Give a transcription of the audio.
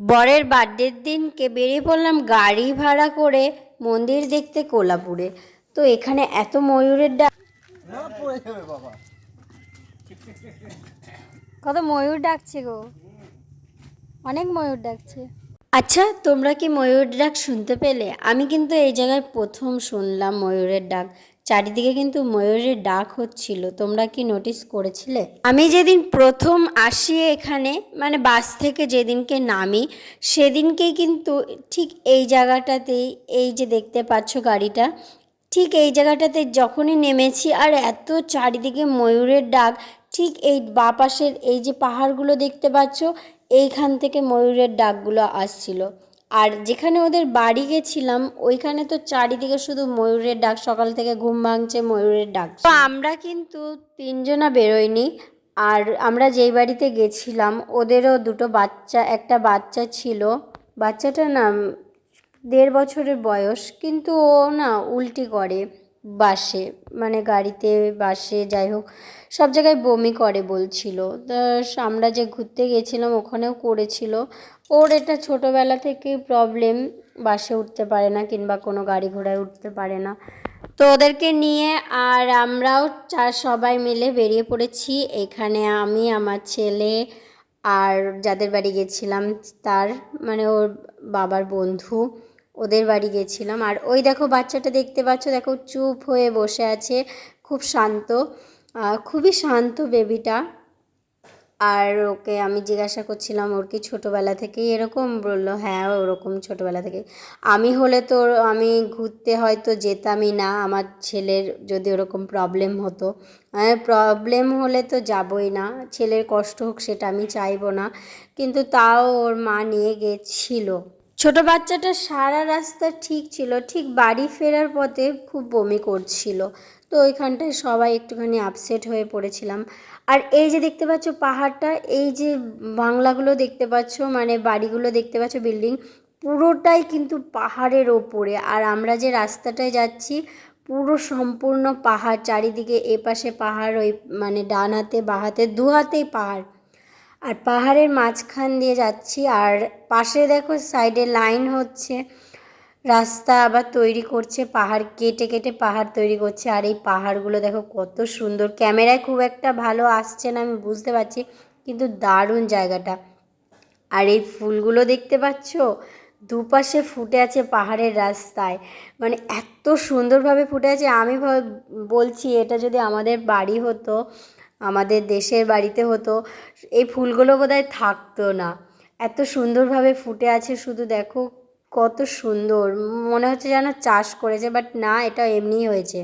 বরের বার্থডের দিনকে বেরিয়ে পড়লাম গাড়ি ভাড়া করে মন্দির দেখতে কোলাপুরে। তো এখানে এত ময়ূরের ডাক, কত ময়ূর ডাকছে গো, অনেক ময়ূর ডাকছে। আচ্ছা, তোমরা কি ময়ূর ডাক শুনতে পেলে? আমি কিন্তু এই জায়গায় প্রথম শুনলাম ময়ূরের ডাক। চারিদিকে কিন্তু ময়ূরের ডাক হচ্ছিল, তোমরা কি নোটিস করেছিলে? আমি যেদিন প্রথম আসি এখানে, মানে বাস থেকে যেদিনকে নামি, সেদিনকেই কিন্তু ঠিক এই জায়গাটাতেই, এই যে দেখতে পাচ্ছ গাড়িটা, ঠিক এই জায়গাটাতে যখনই নেমেছি, আর এত চারিদিকে ময়ূরের ডাক। ঠিক এই বাঁ পাশের এই যে পাহাড়গুলো দেখতে পাচ্ছ, এইখান থেকে ময়ূরের ডাকগুলো আসছিল। আর যেখানে ওদের বাড়ি গেছিলাম ওইখানে তো চারিদিকে শুধু ময়ূরের ডাক, সকাল থেকে ঘুম ভাঙছে ময়ূরের ডাক। তো আমরা কিন্তু তিনজনা বেরোইনি। আর আমরা যেই বাড়িতে গেছিলাম ওদেরও দুটো বাচ্চা, একটা বাচ্চা ছিল। বাচ্চাটার নাম 1.5 বছরের বয়স, কিন্তু ও না উল্টি করে বাসে, মানে গাড়িতে, বাসে, যাই হোক সব জায়গায় বমি করে বলছিল। তা আমরা যে ঘুরতে গেছিলাম ওখানেও করেছিল। ওর এটা ছোটোবেলা থেকেই প্রবলেম, বাসে উঠতে পারে না কিংবা কোনো গাড়ি ঘোড়ায় উঠতে পারে না। তো ওদেরকে নিয়ে আর আমরাও সবাই মিলে বেরিয়ে পড়েছি। এখানে আমি, আমার ছেলে, আর যাদের বাড়ি গেছিলাম তার, মানে ওর বাবার বন্ধু, ওদের বাড়ি গেছিলাম। আর ওই দেখো বাচ্চাটা দেখতে পাচ্ছ, দেখো চুপ হয়ে বসে আছে, খুব শান্ত, খুবই শান্ত বেবিটা। আর ওকে আমি জিজ্ঞাসা করছিলাম ওর কি ছোটোবেলা থেকেই এরকম? বললো হ্যাঁ ওরকম ছোটোবেলা থেকে। আমি হলে তো আমি ঘুরতে হয়তো যেতামই না, আমার ছেলের যদি ওরকম প্রবলেম হতো। প্রবলেম হলে তো যাবই না, ছেলের কষ্ট হোক সেটা আমি চাইবো না, কিন্তু তাও ওর মা নিয়ে গেছিলো। ছোট বাচ্চাটা সারা রাস্তা ঠিক ছিল, ঠিক বাড়ি ফেরার পথে খুব বমি করছিল। তো ওইখানটায় সবাই একটুখানি আপসেট হয়ে পড়েছিলাম। আর এই যে দেখতে পাচ্ছ পাহাড়টা, এই যে বাংলাগুলো দেখতে পাচ্ছ, মানে বাড়িগুলো দেখতে পাচ্ছ, বিল্ডিং, পুরোটাই কিন্তু পাহাড়ের ওপরে। আর আমরা যে রাস্তাটায় যাচ্ছি পুরো সম্পূর্ণ পাহাড়, চারিদিকে এপাশে পাহাড়, ওই মানে ডান হাতে বাঁ হাতে দু হাতেই পাহাড়। আর পাহাড়ের মাঝখান দিয়ে যাচ্ছি, আর পাশে দেখো সাইডে লাইন হচ্ছে, রাস্তা আবার তৈরি করছে, পাহাড় কেটে কেটে পাহাড় তৈরি করছে। আর এই পাহাড়গুলো দেখো কত সুন্দর, ক্যামেরায় খুব একটা ভালো আসছে না আমি বুঝতে পারছি, কিন্তু দারুণ জায়গাটা। আর এই ফুলগুলো দেখতে পাচ্ছ, দুপাশে ফুটে আছে পাহাড়ের রাস্তায়, মানে এত সুন্দরভাবে ফুটে আছে। আমি বলছি এটা যদি আমাদের বাড়ি হতো, আমাদের দেশের বাড়িতে হতো, এই ফুলগুলো বোধহয় থাকতো না, এত সুন্দরভাবে ফুটে আছে। শুধু দেখো কত সুন্দর, মনে হচ্ছে যেন চাষ করেছে, বাট না, এটা এমনিই হয়েছে।